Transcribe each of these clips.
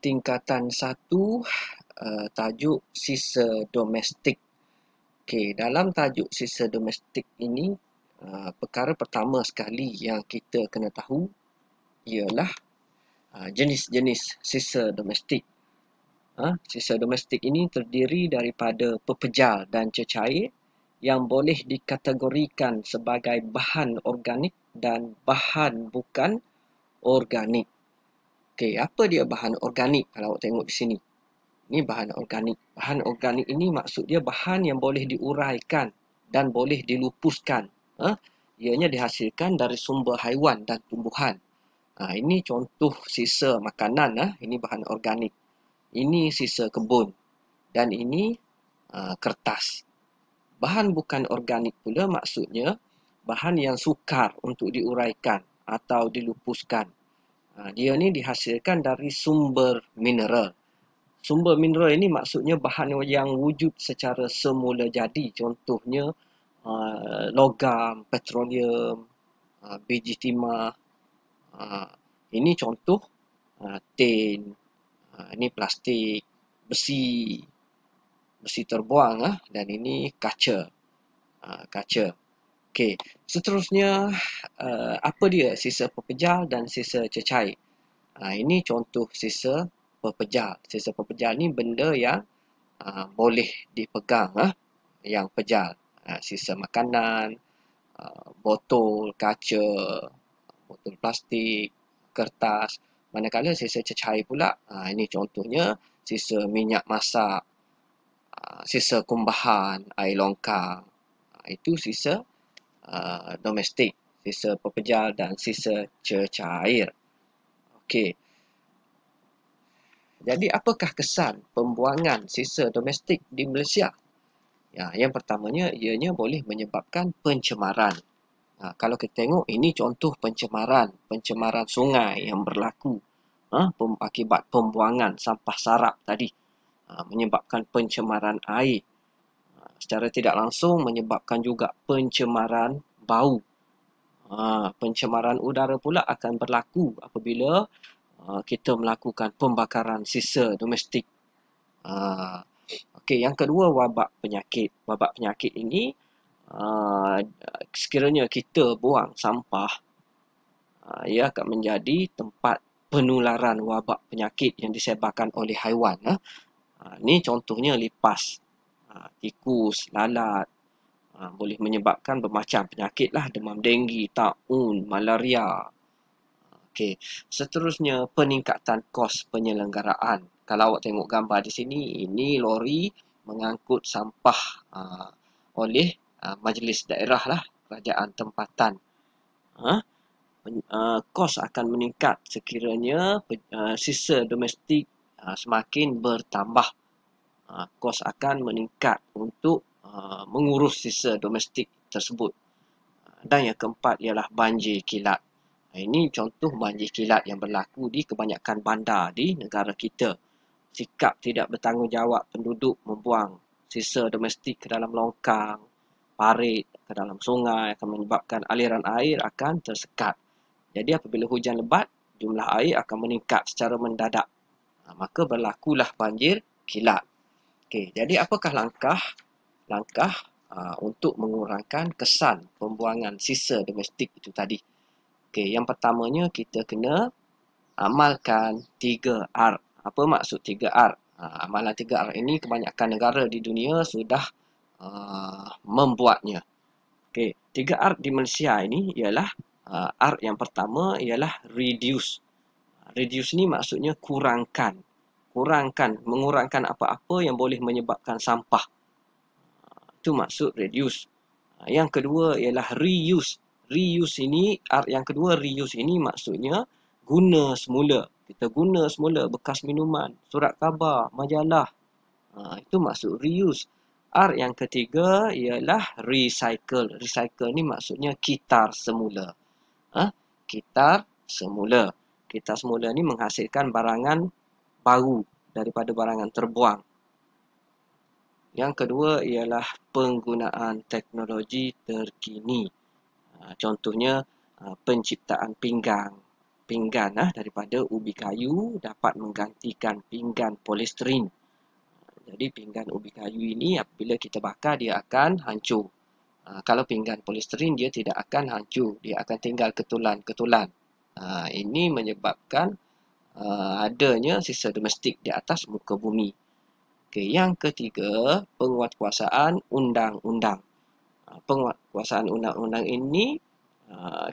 tingkatan 1, tajuk sisa domestik. Okey, dalam tajuk sisa domestik ini, perkara pertama sekali yang kita kena tahu ialah jenis-jenis sisa domestik. Sisa domestik ini terdiri daripada pepejal dan cecair yang boleh dikategorikan sebagai bahan organik dan bahan bukan organik. Okey, apa dia bahan organik kalau awak tengok di sini? Ini bahan organik. Bahan organik ini maksud dia bahan yang boleh diuraikan dan boleh dilupuskan. Ianya dihasilkan dari sumber haiwan dan tumbuhan. Ini contoh sisa makanan. Ini bahan organik. Ini sisa kebun. Dan ini kertas. Bahan bukan organik pula maksudnya bahan yang sukar untuk diuraikan atau dilupuskan. Dia ni dihasilkan dari sumber mineral. Sumber mineral ini maksudnya bahan yang wujud secara semula jadi. Contohnya logam, petroleum, biji timah. Ini contoh tin, ini plastik, besi terbuang, dan ini kaca. Okey, seterusnya apa dia sisa pepejal dan sisa cecair? Ini contoh sisa pepejal. Sisa pepejal ni benda yang boleh dipegang, yang pejal. Sisa makanan, botol kaca, botol plastik, kertas. Manakala sisa cecair pula, ini contohnya sisa minyak masak, sisa kumbahan, air longkang. Itu sisa domestik, sisa pepejal dan sisa cecair. Okey. Jadi apakah kesan pembuangan sisa domestik di Malaysia? Yang pertamanya, ianya boleh menyebabkan pencemaran. Kalau kita tengok, ini contoh pencemaran sungai yang berlaku akibat pembuangan sampah sarap tadi. Menyebabkan pencemaran air. Secara tidak langsung menyebabkan juga pencemaran bau. Pencemaran udara pula akan berlaku apabila kita melakukan pembakaran sisa domestik. Okey, yang kedua, wabak penyakit. Wabak penyakit ini sekiranya kita buang sampah, ia akan menjadi tempat penularan wabak penyakit yang disebarkan oleh haiwan. Ini contohnya lipas, tikus, lalat. Boleh menyebabkan bermacam penyakit lah, demam denggi, taun, malaria. Okey, seterusnya peningkatan kos penyelenggaraan. Kalau awak tengok gambar di sini, ini lori mengangkut sampah oleh majlis daerah lah, kerajaan tempatan. Kos akan meningkat sekiranya sisa domestik semakin bertambah. Kos akan meningkat untuk mengurus sisa domestik tersebut. Dan yang keempat ialah banjir kilat. Ini contoh banjir kilat yang berlaku di kebanyakan bandar di negara kita. Sikap tidak bertanggungjawab penduduk membuang sisa domestik ke dalam longkang, parit, ke dalam sungai akan menyebabkan aliran air akan tersekat. Jadi apabila hujan lebat, jumlah air akan meningkat secara mendadak. Maka berlakulah banjir kilat. Okey, jadi apakah langkah untuk mengurangkan kesan pembuangan sisa domestik itu tadi? Okey, yang pertamanya kita kena amalkan 3R. Apa maksud 3R? Amalan 3R ini kebanyakan negara di dunia sudah membuatnya. Okey, 3R di Malaysia ini ialah R yang pertama ialah reduce. Reduce ni maksudnya kurangkan. Mengurangkan apa-apa yang boleh menyebabkan sampah. Itu maksud reduce. Yang kedua ialah reuse. Reuse ini, yang kedua reuse ini maksudnya guna semula. Kita guna semula bekas minuman, surat khabar, majalah. Itu maksud reuse. R yang ketiga ialah recycle. Recycle ni maksudnya kitar semula. Kitar semula. Kitar semula ni menghasilkan barangan baru daripada barangan terbuang. Yang kedua ialah penggunaan teknologi terkini. Contohnya penciptaan pinggang, pinggan daripada ubi kayu dapat menggantikan pinggan polisterin. Jadi pinggan ubi kayu ini apabila kita bakar dia akan hancur. Kalau pinggan polisterin dia tidak akan hancur, dia akan tinggal ketulan-ketulan. Ini menyebabkan adanya sisa domestik di atas muka bumi. Okay, yang ketiga, penguatkuasaan undang-undang. Penguatkuasaan undang-undang ini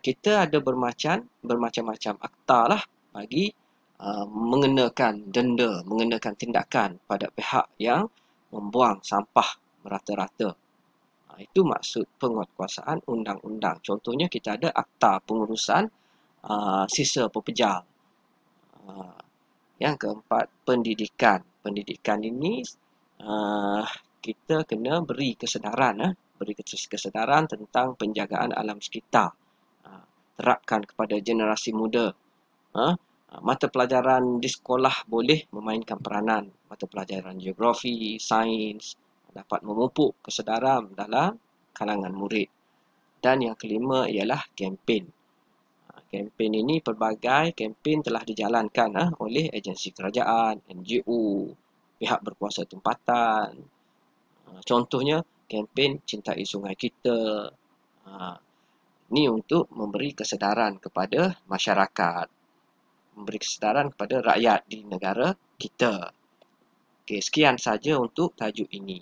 kita ada bermacam-macam akta lah bagi mengenakan denda, mengenakan tindakan pada pihak yang membuang sampah merata-rata. Itu maksud penguatkuasaan undang-undang. Contohnya kita ada akta pengurusan sisa pepejal. Yang keempat, pendidikan. Pendidikan ini kita kena beri kesedaran tentang penjagaan alam sekitar. Terapkan kepada generasi muda. Mata pelajaran di sekolah boleh memainkan peranan. Mata pelajaran geografi, sains dapat memupuk kesedaran dalam kalangan murid. Dan yang kelima ialah kempen. Kempen ini pelbagai kempen telah dijalankan oleh agensi kerajaan, NGO, pihak berkuasa tempatan. Contohnya kempen Cintai Sungai Kita. Ini untuk memberi kesedaran kepada masyarakat, memberi kesedaran kepada rakyat di negara kita. Okey, sekian saja untuk tajuk ini.